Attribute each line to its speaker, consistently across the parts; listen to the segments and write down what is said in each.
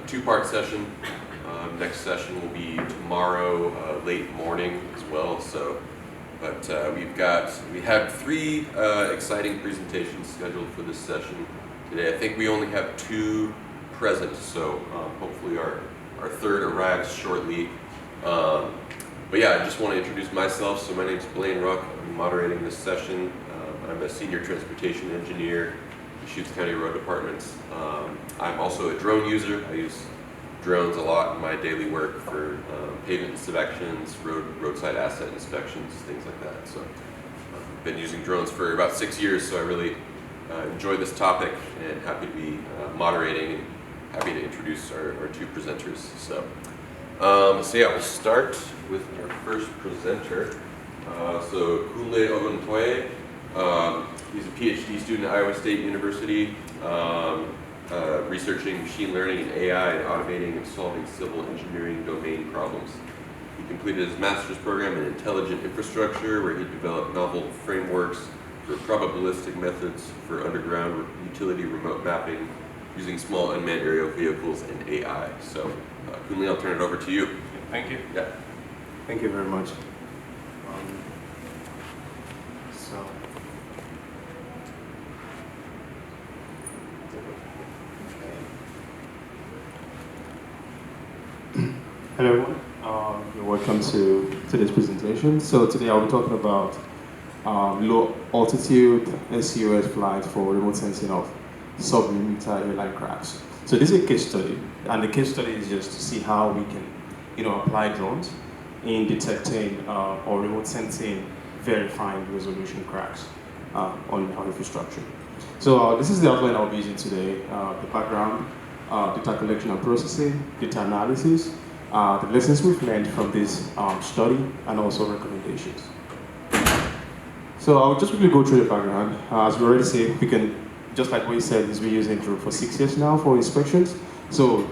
Speaker 1: two-part session. Next session will be tomorrow, late morning as well. So, but we have three exciting presentations scheduled for this session today. I think we only have two present, so hopefully our third arrives shortly. But yeah, I just want to introduce myself. So my name is Blaine Ruck. I'm moderating this session. I'm a senior transportation engineer in the Deschutes County Road Department. I'm also a drone user. I use drones a lot in my daily work for pavement inspections, roadside asset inspections, things like that. So I've been using drones for about 6 years, so I really enjoy this topic and happy to be moderating and happy to introduce our two presenters. So yeah, we'll start with our first presenter. So Kunle Oguntoye, he's a PhD student at Iowa State University, researching machine learning and AI and automating and solving civil engineering domain problems. He completed his master's program in intelligent infrastructure, where he developed novel frameworks for probabilistic methods for underground utility remote mapping using small unmanned aerial vehicles and AI. So, Kunle, I'll turn it over to you.
Speaker 2: Thank you.
Speaker 1: Yeah.
Speaker 3: Thank you very much. Hello everyone, you're welcome to today's presentation. So today I'll be talking about low altitude sUAS flights for remote sensing of submillimeter hairline cracks. So this is a case study, and the case study is just to see how we can apply drones in detecting or remote sensing very fine resolution cracks on our infrastructure. So this is the outline I'll be using today, the background, data collection and processing, data analysis, the lessons we've learned from this study, and also recommendations. So I'll just quickly go through the background. As we already said, we can, just like we said, we've been using drone for 6 years now for inspections. So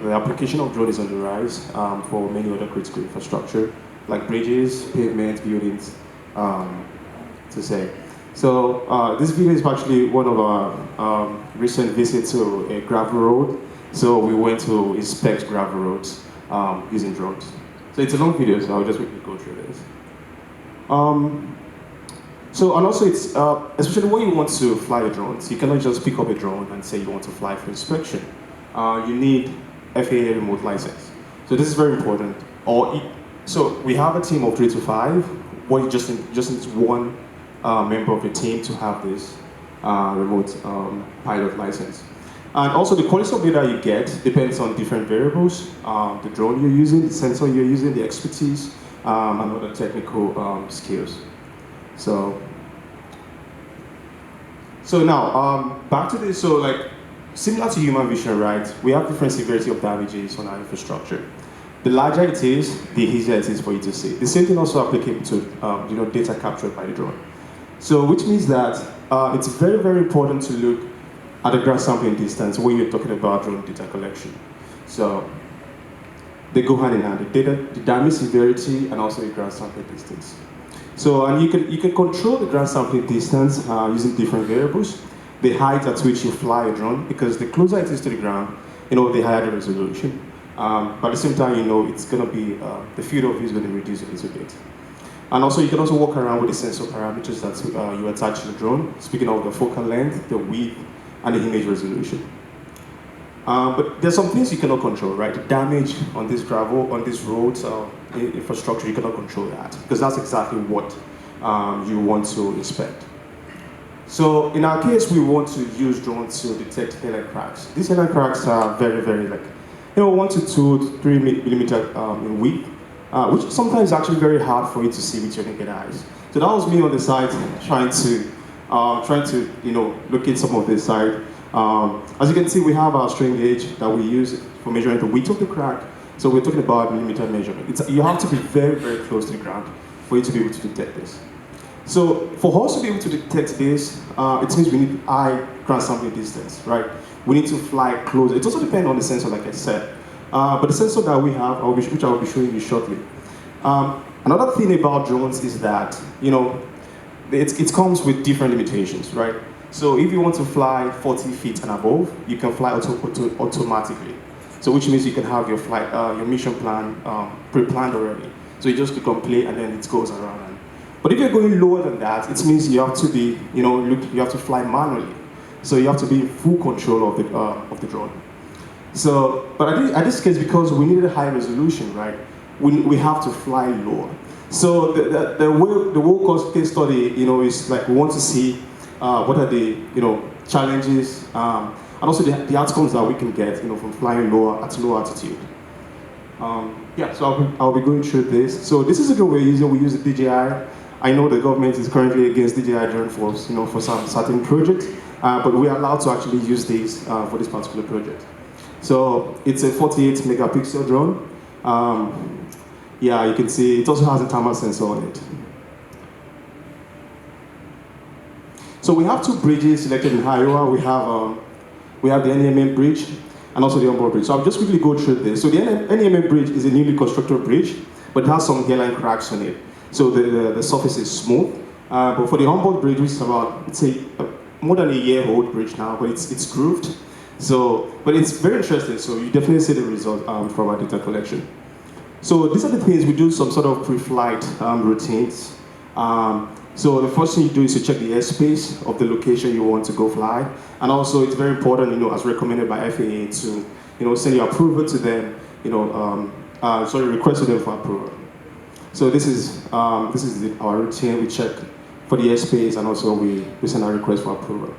Speaker 3: the application of drone is on the rise for many other critical infrastructure, like bridges, pavements, buildings, to say. So this video is actually one of our recent visits to a gravel road. So we went to inspect gravel roads using drones. So it's a long video, so I'll just quickly go through this. So, and also it's, especially when you want to fly a drone, so you cannot just pick up a drone and say you want to fly for inspection. You need FAA remote license. So this is very important. So we have a team of 3 to 5, where you just need one member of the team to have this remote pilot license. And also the quality of data you get depends on different variables, the drone you're using, the sensor you're using, the expertise, and other technical skills. So now, back to this, so like, similar to human vision, right, we have different severity of damages on our infrastructure. The larger it is, the easier it is for you to see. The same thing also applicable to data captured by the drone. So which means that it's very, very important to look at the ground sampling distance when you're talking about drone data collection. So they go hand in hand, the damage severity and also the ground sampling distance. So, and you can control the ground sampling distance using different variables. The height at which you fly a drone, because the closer it is to the ground, the higher the resolution. But at the same time, it's going to be, the field of view is going to reduce a little bit. And also, you can also walk around with the sensor parameters that you attach to the drone, speaking of the focal length, the width, and the image resolution. But there's some things you cannot control, right? The damage on this gravel, on these roads, infrastructure, you cannot control that, because that's exactly what you want to inspect. So in our case, we want to use drones to detect hairline cracks. These hairline cracks are very, very 1 to 2 to 3 millimeter in width, which is sometimes actually very hard for you to see with your naked eyes. So that was me on the side trying to locate some of this side. As you can see, we have our strain gauge that we use for measuring the width of the crack. So we're talking about millimeter measurement. You have to be very, very close to the ground for you to be able to detect this. So for us to be able to detect this, it means we need high ground sampling distance, right? We need to fly closer. It also depends on the sensor, like I said. But the sensor that we have, which I will be showing you shortly. Another thing about drones is that, it comes with different limitations, right? So if you want to fly 40 feet and above, you can fly automatically. So which means you can have your flight, your mission plan pre-planned already. So you just click on play and then it goes around. But if you're going lower than that, it means you have to be, you have to fly manually. So you have to be in full control of the drone. So, but at this case, because we needed a high resolution, right? We have to fly lower. So the whole case study, is like we want to see what are the challenges and also the outcomes that we can get from flying lower at low altitude. Yeah, so I'll be going through this. So this is a drone we're using. We use the DJI. I know the government is currently against DJI drone for some certain projects, but we are allowed to actually use these for this particular project. So it's a 48 megapixel drone. Yeah, you can see it also has a thermal sensor on it. So we have two bridges selected in Iowa. We have the NEMA bridge and also the onboard bridge. So I'll just quickly go through this. So the NEMA bridge is a newly constructed bridge, but it has some hairline cracks on it. So the surface is smooth. But for the onboard bridge, which is about, it's more than a year old bridge now, but it's grooved. So, but it's very interesting. So you definitely see the result from our data collection. So these are the things we do, some sort of pre-flight routines. So the first thing you do is to check the airspace of the location you want to go fly. And also it's very important, as recommended by FAA to, send your approval to them, request to them for approval. So this is our routine. We check for the airspace and also we send our request for approval.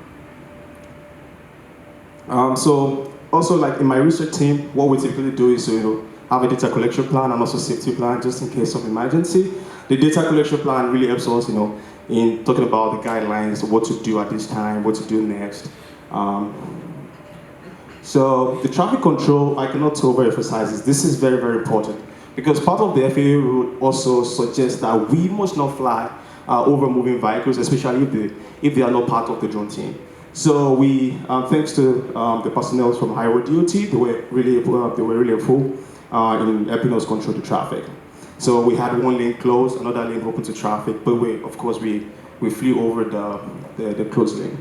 Speaker 3: So also like in my research team, what we typically do is to, have a data collection plan and also safety plan just in case of emergency. The data collection plan really helps us, in talking about the guidelines, what to do at this time, what to do next. So the traffic control, I cannot overemphasize this. This is very, very important because part of the FAA rule also suggests that we must not fly over moving vehicles, especially if they are not part of the drone team. So we, thanks to the personnel from Iowa DOT, they were really helpful in helping us control the traffic. So we had one lane closed, another lane open to traffic, but of course we flew over the closed lane.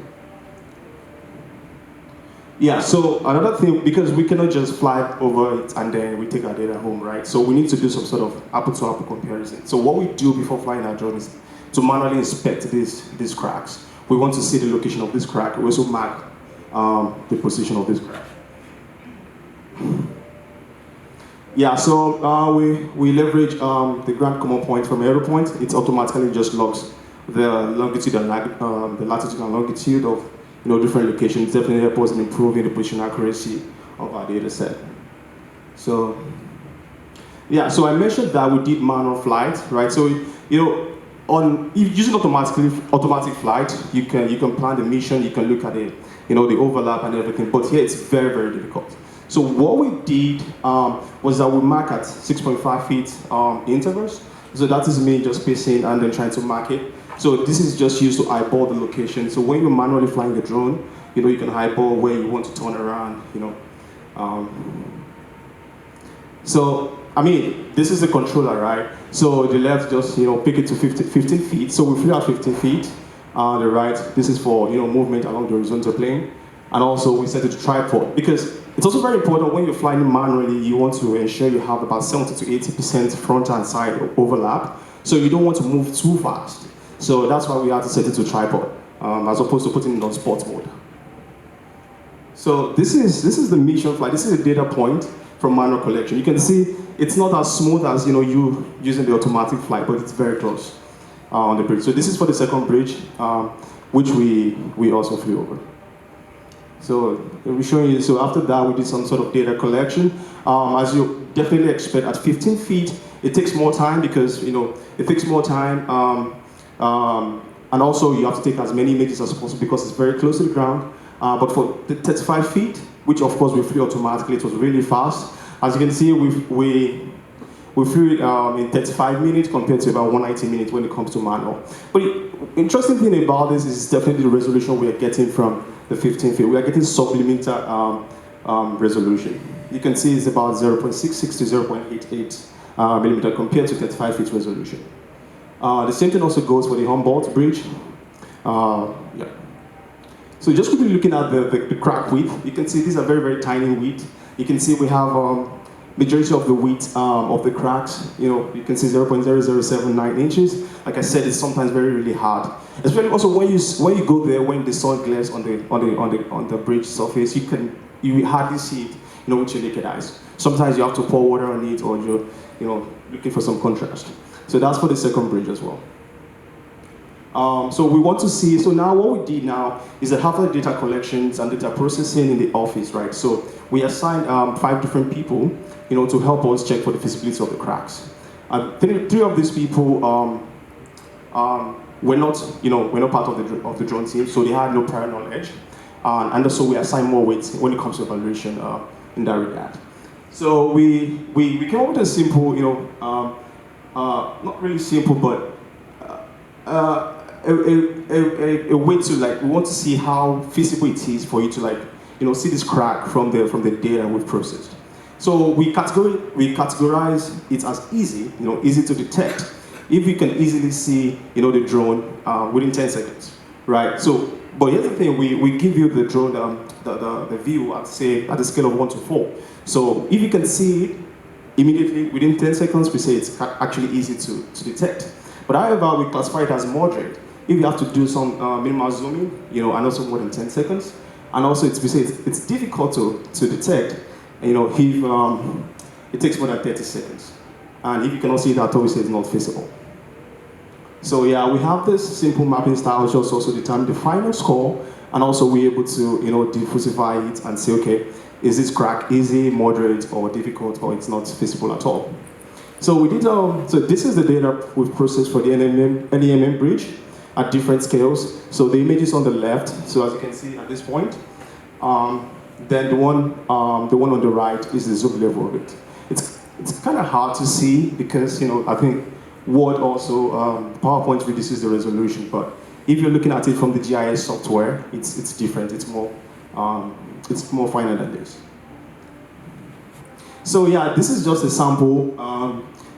Speaker 3: Yeah, so another thing, because we cannot just fly over it and then we take our data home, right? So we need to do some sort of apple-to-apple comparison. So what we do before flying our drone is to manually inspect these cracks. We want to see the location of this crack. We also mark the position of this crack. Yeah, so we leverage the ground command point from AeroPoint. It automatically just logs the longitude and the latitude and longitude of different locations. Definitely helps us in improving the position accuracy of our data set. So yeah, so I mentioned that we did manual flight, right? So if using automatic flight, you can plan the mission, you can look at the the overlap and everything. But here it's very, very difficult. So what we did was that we mark at 6.5 feet intervals. So that is me just spacing and then trying to mark it. So this is just used to eyeball the location. So when you're manually flying the drone, you can eyeball where you want to turn around, So, I mean, this is the controller, right? So the left just, pick it to 15 feet. So we flew at 15 feet. The right, this is for, movement along the horizontal plane. And also we set it to tripod because it's also very important when you're flying manually, you want to ensure you have about 70 to 80% front and side overlap. So you don't want to move too fast. So that's why we have to set it to tripod, as opposed to putting it on sports mode. So this is the mission flight. This is a data point from manual collection. You can see it's not as smooth as you using the automatic flight, but it's very close on the bridge. So this is for the second bridge, which we also flew over. So we're showing you, so after that we did some sort of data collection. As you definitely expect, at 15 feet, it takes more time because, it takes more time. And also you have to take as many images as possible because it's very close to the ground. But for the 35 feet, which of course we flew automatically, it was really fast. As you can see, we flew it in 35 minutes compared to about 190 minutes when it comes to manual. But the interesting thing about this is definitely the resolution we are getting from the 15 feet. We are getting submillimeter resolution. You can see it's about 0.66 to 0.88 millimeter compared to 35 feet resolution. The same thing also goes for the onboard bridge. Yeah. So just quickly looking at the crack width, you can see these are very, very tiny width. You can see we have majority of the width of the cracks. You can see 0.0079 inches. Like I said, it's sometimes very, really hard. Especially also when you go there, when the sun glares on the bridge surface, you hardly see it, with your naked eyes. Sometimes you have to pour water on it, or you're looking for some contrast. So that's for the second bridge as well. So we want to see, so now what we did now is that after data collections and data processing in the office, right? So we assigned 5 different people, to help us check for the feasibility of the cracks. Three of these people were not part of the drone team, so they had no prior knowledge. And also we assign more weight when it comes to evaluation in that regard. So we came up with a simple, not really simple, but a way to we want to see how feasible it is for you to see this crack from the data we've processed. So we categorize it as easy, easy to detect, if you can easily see, the drone within 10 seconds, right? So, but here's the thing, we give you the drone, the view at a scale of 1 to 4. So if you can see it immediately within 10 seconds, we say it's actually easy to detect. But however, we classify it as moderate if you have to do some minimal zooming, and also more than 10 seconds. And also we say it's difficult to detect, if it takes more than 30 seconds. And if you cannot see that, obviously it's not feasible. So yeah, we have this simple mapping style just also determine the final score, and also we're able to, diffusify it and say, okay, is this crack easy, moderate, or difficult, or it's not feasible at all? So we did, so this is the data we've processed for the NEMM bridge at different scales. So the image is on the left, so as you can see at this point. Then the one on the right is the zoom level of it. It's kind of hard to see because, I think Word also, PowerPoint reduces the resolution, but if you're looking at it from the GIS software, it's different, it's more finer than this. So yeah, this is just a sample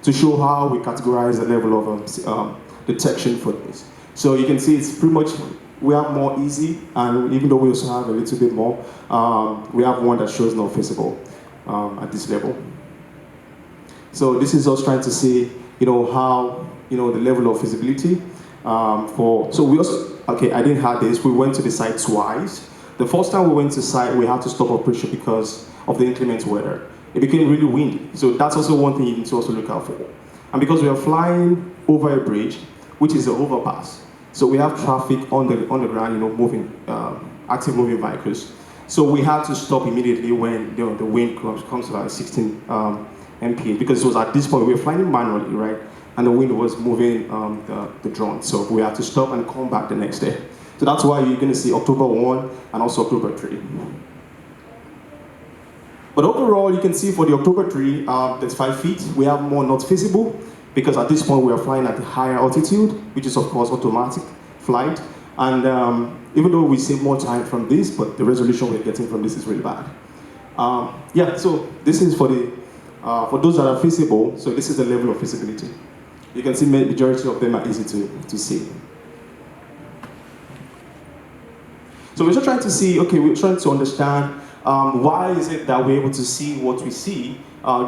Speaker 3: to show how we categorize the level of detection for this. So you can see it's pretty much, we have more easy, and even though we also have a little bit more, we have one that shows not feasible at this level. So this is us trying to see, how, the level of feasibility so we also, okay, I didn't have this, we went to the site twice. The first time we went to site, we had to stop operation because of the inclement weather. It became really windy, so that's also one thing you need to also look out for. And because we are flying over a bridge, which is an overpass, so we have traffic on the ground, moving, active moving vehicles. So we had to stop immediately when the wind comes to like 16 mph, because it was at this point we were flying manually, right? And the wind was moving the drone, so we had to stop and come back the next day. So that's why you're going to see October 1 and also October 3. But overall, you can see for the October 3, that's 5 feet. We have more not feasible because at this point we are flying at a higher altitude, which is of course automatic flight. And even though we save more time from this, but the resolution we're getting from this is really bad. Yeah, so this is for those that are feasible. So this is the level of feasibility. You can see majority of them are easy to see. So we're just trying to see, okay, we're trying to understand why is it that we're able to see what we see.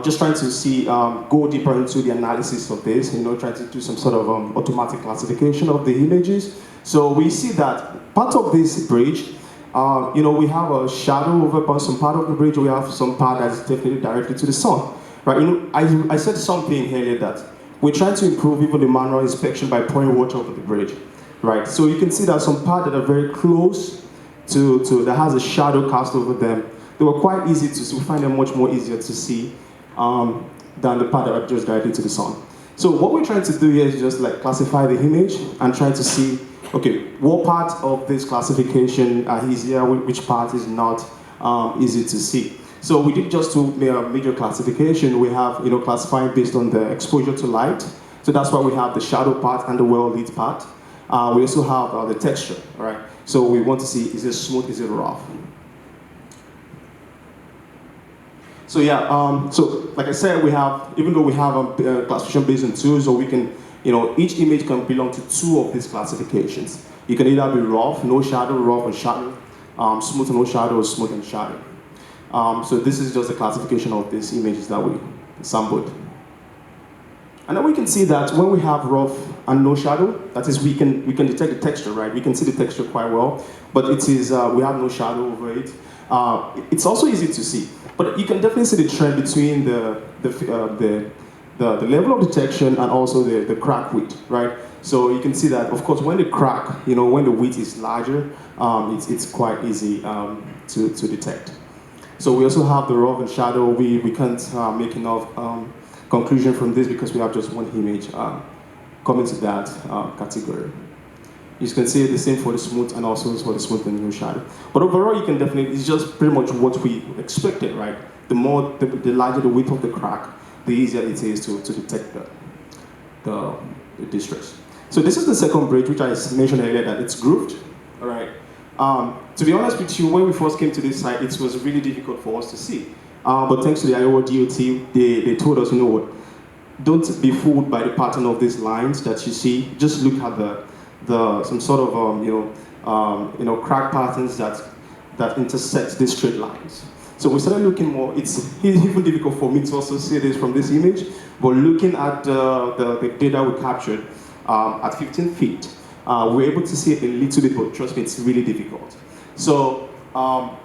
Speaker 3: Just trying to see, go deeper into the analysis of this, trying to do some sort of automatic classification of the images. So we see that part of this bridge, we have a shadow over some part of the bridge, we have some part that's definitely directly to the sun. Right? I said something earlier that we're trying to improve even the manual inspection by pouring water over the bridge. Right? So you can see that some parts that are very close to that has a shadow cast over them, they were quite easy to see. We find them much more easier to see than the part that are just directly to the sun. So what we're trying to do here is just like classify the image and try to see, okay, what part of this classification are easier, which part is not easy to see. So we did just two major classification. We have, classifying based on the exposure to light. So that's why we have the shadow part and the well-lit part. We also have the texture, all right? So we want to see, is it smooth, is it rough? So yeah, so like I said, we have, even though we have a classification based on two, so we can, each image can belong to two of these classifications. You can either be rough, no shadow, rough and shadow, smooth and no shadow, or smooth and shadow. So this is just a classification of these images that we sampled. And then we can see that when we have rough and no shadow, that is, we can detect the texture, right? We can see the texture quite well, but it is we have no shadow over it. It's also easy to see, but you can definitely see the trend between the level of detection and also the crack width, right? So you can see that, of course, when the crack, when the width is larger, it's quite easy to detect. So we also have the rough and shadow. We can't make enough conclusion from this because we have just one image coming to that category. You can see the same for the smooth and also for the smooth and no shadow. But overall, you can definitely, it's just pretty much what we expected, right? The larger the width of the crack, the easier it is to detect the distress. So this is the second bridge, which I mentioned earlier, that it's grooved, all right? To be honest with you, when we first came to this site, it was really difficult for us to see. But thanks to the Iowa DOT, they told us, what, don't be fooled by the pattern of these lines that you see. Just look at some sort of crack patterns that intersect these straight lines. So we started looking more. It's even difficult for me to also see this from this image, but looking at the data we captured at 15 feet, we're able to see a little bit, but trust me, it's really difficult. So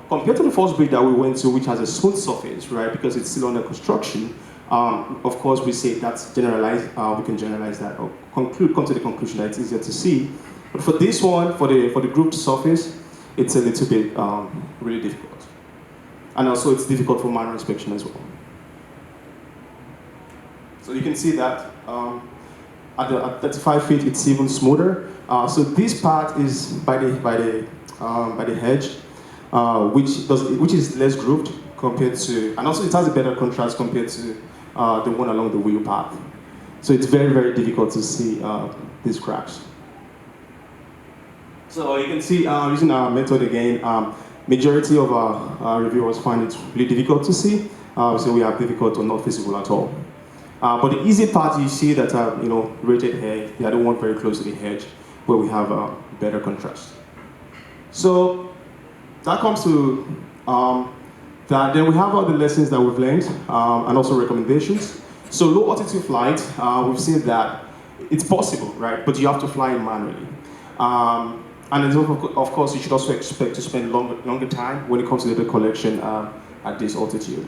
Speaker 3: compared to the first bridge that we went to, which has a smooth surface, right, because it's still under construction, of course, we say that's generalized. We can generalize that or come to the conclusion that it's easier to see. But for this one, for the grooved surface, it's a little bit really difficult. And also, it's difficult for manual inspection as well. So you can see that at 35 feet, it's even smoother. So this part is by the hedge, which is less grooved compared to, and also it has a better contrast compared to the one along the wheel path. So it's very, very difficult to see these cracks. So you can see using our method again, majority of our reviewers find it really difficult to see. So we have difficult or not visible at all. But the easy part, you see that rated here, the other one very close to the hedge, where we have better contrast. So that comes to that. Then we have all the lessons that we've learned and also recommendations. So low altitude flight, we've seen that it's possible, right? But you have to fly it manually. And of course, you should also expect to spend longer time when it comes to data collection at this altitude.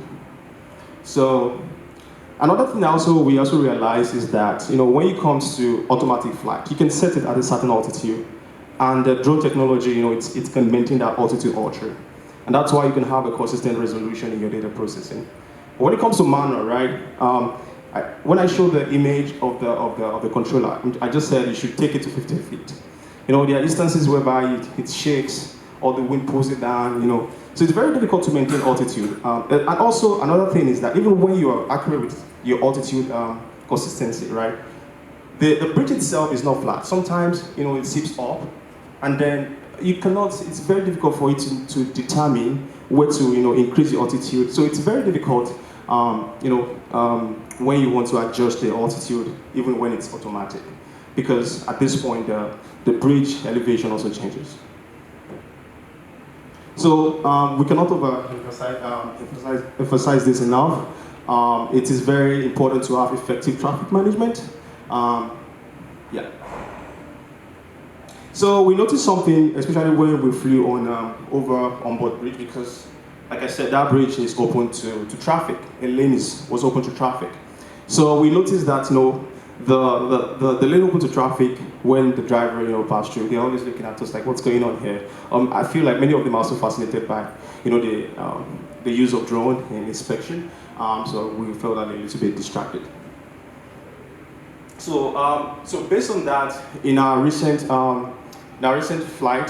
Speaker 3: So another thing we also realize is that when it comes to automatic flight, you can set it at a certain altitude, and the drone technology, it can maintain that altitude ultra, and that's why you can have a consistent resolution in your data processing. But when it comes to manual, right? When I showed the image of the controller, I just said you should take it to 15 feet. There are instances whereby it shakes or the wind pulls it down, So it's very difficult to maintain altitude. And also another thing is that even when you are accurate with your altitude consistency, right? The bridge itself is not flat. Sometimes, it zips up, and then you cannot, it's very difficult for you to determine where to, increase the altitude. So it's very difficult, when you want to adjust the altitude, even when it's automatic. Because at this point, the bridge elevation also changes. So we cannot emphasize this enough. It is very important to have effective traffic management. Yeah. So we noticed something, especially when we flew on over onboard bridge, because, like I said, that bridge is open to traffic. A lane was open to traffic. So we noticed that the lane open to traffic, when the driver passed through, they're always looking at us like, what's going on here? I feel like many of them are also fascinated by the use of drone in inspection. So we felt that a little bit distracted. So based on that, in our recent flight,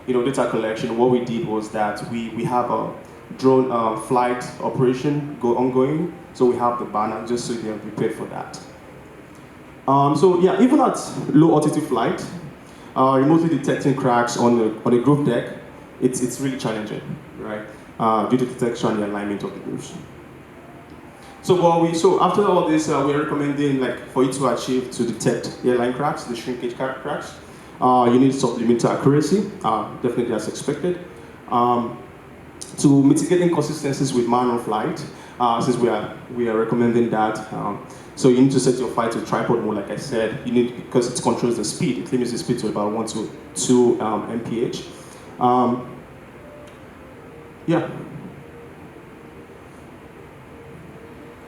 Speaker 3: data collection, what we did was that we have a drone flight operation ongoing. So we have the banner just so they are prepared for that. So yeah, even at low altitude flight, remotely detecting cracks on the groove deck, it's really challenging, right? Due to the texture and the alignment of the grooves. So after all this, we're recommending for you to detect airline cracks, the shrinkage cracks. You need submillimeter accuracy, definitely as expected. To mitigate inconsistencies with manual flight, since we are recommending that, so you need to set your flight to tripod mode, like I said. You need, because it controls the speed. It limits the speed to about 1 to 2 mph. Yeah.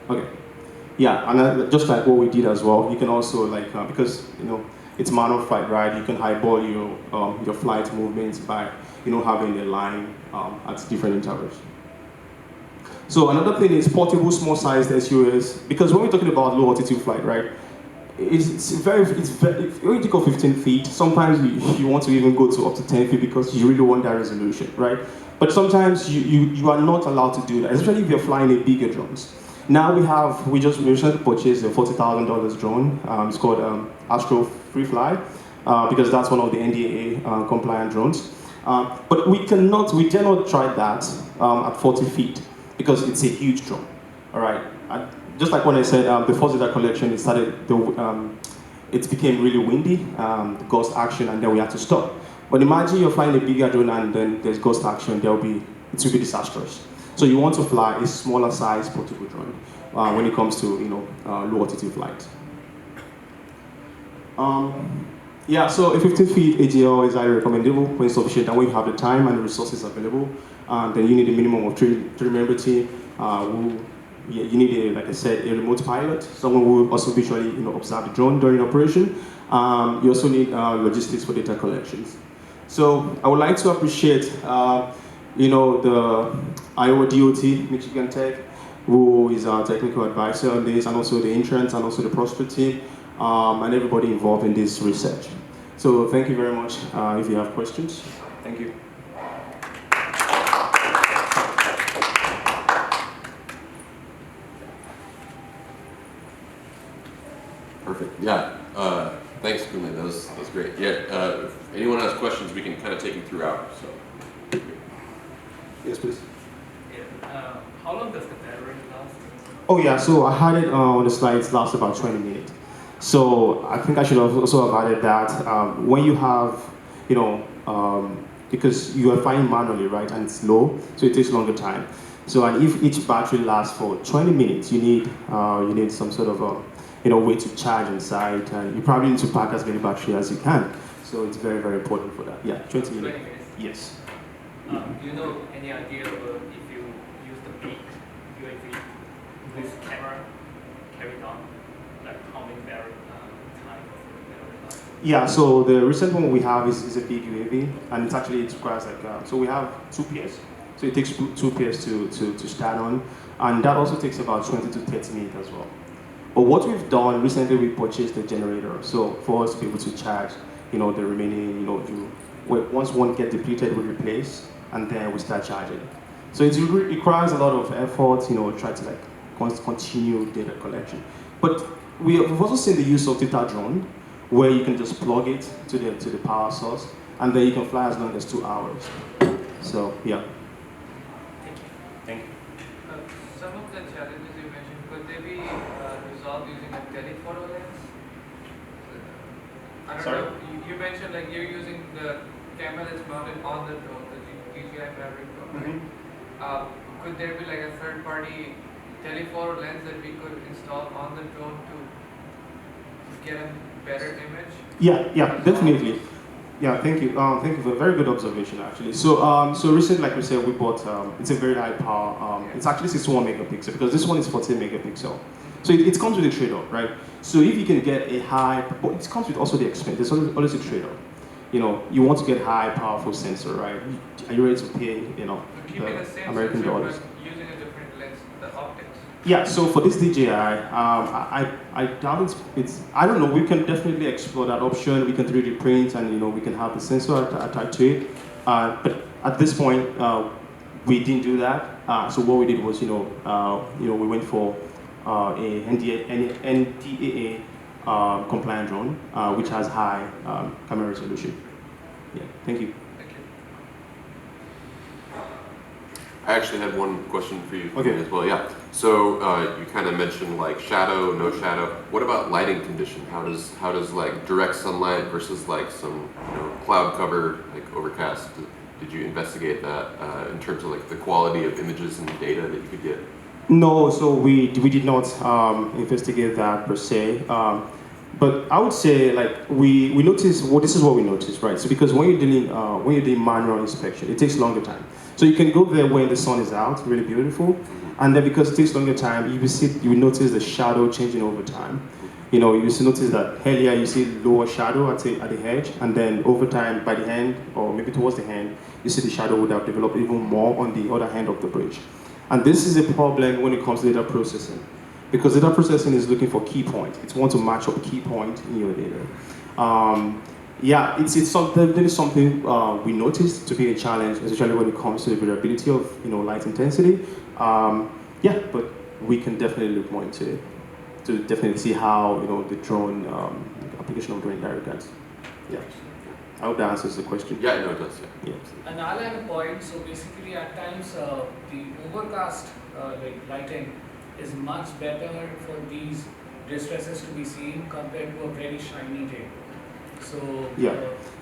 Speaker 3: Okay. Yeah, and just like what we did as well, you can also because it's manual flight, right? You can highball your flight movements by having a line at different intervals. So another thing is portable small-sized sUAS, because when we're talking about low altitude flight, right? It's very when you take off 15 feet, sometimes you want to even go to up to 10 feet because you really want that resolution, right? But sometimes you are not allowed to do that, especially if you're flying a bigger drones. Now we just recently purchased a $40,000 drone. It's called Astro Free Fly, because that's one of the NDAA compliant drones. But we dare not try that at 40 feet because it's a huge drone. All right. Just like when I said, the first data collection, it became really windy, gust action, and then we had to stop. But imagine you're flying a bigger drone and then there's gust action, it will be disastrous. So you want to fly a smaller size portable drone when it comes to low altitude flight. Yeah, so a 15 feet AGL is highly recommendable when sufficient and when you have the time and the resources available. Then you need a minimum of three member team. You need, like I said, a remote pilot, someone who will also visually observe the drone during operation. You also need logistics for data collections. So I would like to appreciate the Iowa DOT, Michigan Tech, who is our technical advisor on this, and also the interns and also the prospect team, and everybody involved in this research. So thank you very much. If you have questions, thank you.
Speaker 1: Perfect. Yeah. Thanks, Kunle. That was great. Yeah. If anyone has questions, we can kind of take them throughout. So.
Speaker 3: Yes, please.
Speaker 2: Yeah. How long does the battery last?
Speaker 3: Oh yeah. So I had it on the slides. Lasts about 20 minutes. So I think I should also have added that when you have, because you are flying manually, right, and it's low, so it takes longer time. So and if each battery lasts for 20 minutes, you need some sort of way to charge inside, and you probably need to pack as many batteries as you can. So it's very, very important for that. Yeah, 20 minutes.
Speaker 2: 20 minutes.
Speaker 3: Yes.
Speaker 2: Do you know any idea of if you use the big UAV with camera carried on, like how many battery time of battery life?
Speaker 3: Yeah. So the recent one we have is a big UAV, and it requires so we have 2 pairs. So it takes 2 pairs to start on, and that also takes about 20 to 30 minutes as well. But what we've done recently, we purchased a generator, so for us to be able to charge, the remaining, once one gets depleted, we replace, and then we start charging. So it requires a lot of effort, try to continue data collection. But we've also seen the use of data drone, where you can just plug it to the power source, and then you can fly as long as 2 hours. So yeah. Thank you.
Speaker 4: Some of the challenges you mentioned, could they be resolved using a telephoto lens? I don't
Speaker 3: Sorry?
Speaker 4: know. You mentioned you're using the camera that's mounted on the drone, the DJI battery drone, right? Could there be a third-party telephoto lens that we could install on the drone to get a better image?
Speaker 3: Yeah, definitely. Yeah, thank you. Thank you for a very good observation, actually. So, recently, like we said, we bought. It's a very high power. It's actually 61 megapixel because this one is 14 megapixel. So it comes with a trade-off, right? So if you can get a high, but it comes with also the expense. There's always a trade-off. You want to get high, powerful sensor, right? Are you ready to pay,
Speaker 4: Keeping the same
Speaker 3: American
Speaker 4: sensor,
Speaker 3: dollars?
Speaker 4: but using a different lens, the optics.
Speaker 3: Yeah, so for this DJI, I doubt I don't know, we can definitely explore that option. We can 3D print and, we can have the sensor attached to it. But at this point, we didn't do that. So what we did was, we went for a NDAA compliant drone, which has high camera resolution. Yeah, thank you.
Speaker 1: I actually had one question for you
Speaker 3: Okay.
Speaker 1: as well. Yeah. So you kind of mentioned shadow, no shadow. What about lighting condition? How does direct sunlight versus some cloud cover, overcast? Did you investigate that in terms of like the quality of images and data that you could get?
Speaker 3: No, so we did not investigate that per se. But I would say like we noticed, well, this is what we noticed, right? So because when you're doing manual inspection, it takes longer time. So you can go there when the sun is out, really beautiful, and then because it takes longer time, you will notice the shadow changing over time. You know, you will notice that earlier you see lower shadow at the edge, and then over time by the end, or maybe towards the end, you see the shadow would have developed even more on the other end of the bridge. And this is a problem when it comes to data processing, because data processing is looking for key point. It wants to match up key point in your data. Yeah, it's definitely something we noticed to be a challenge, especially when it comes to the variability of light intensity. Yeah, but we can definitely look more into it to definitely see how the drone application of drone direct guides. Yeah, I hope that answers the question.
Speaker 1: Yeah, no, it does. Yeah.
Speaker 2: And I'll add a point. So basically, at times the overcast like lighting is much better for these distresses to be seen compared to a very shiny day. So
Speaker 3: yeah,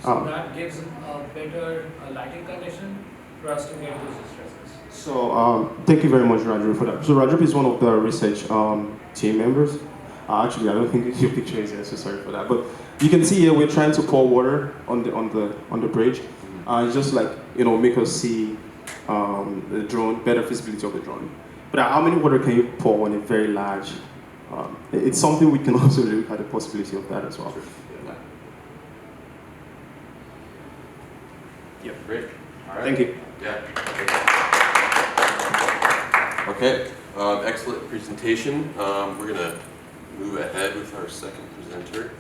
Speaker 2: so that gives a better lighting condition for us to get those distresses.
Speaker 3: So thank you very much, Raju, for that. So Raju is one of the research team members. Actually, I don't think your picture is here, so sorry for that. But you can see here we're trying to pour water on the bridge. It's just like make us see the drone, better visibility of the drone. But how many water can you pour on a very large? It's something we can also look at the possibility of that as well.
Speaker 1: Yeah.
Speaker 3: Yeah.
Speaker 1: Great. All right.
Speaker 3: Thank you.
Speaker 1: Yeah. Okay. Excellent presentation. We're gonna move ahead with our second presenter.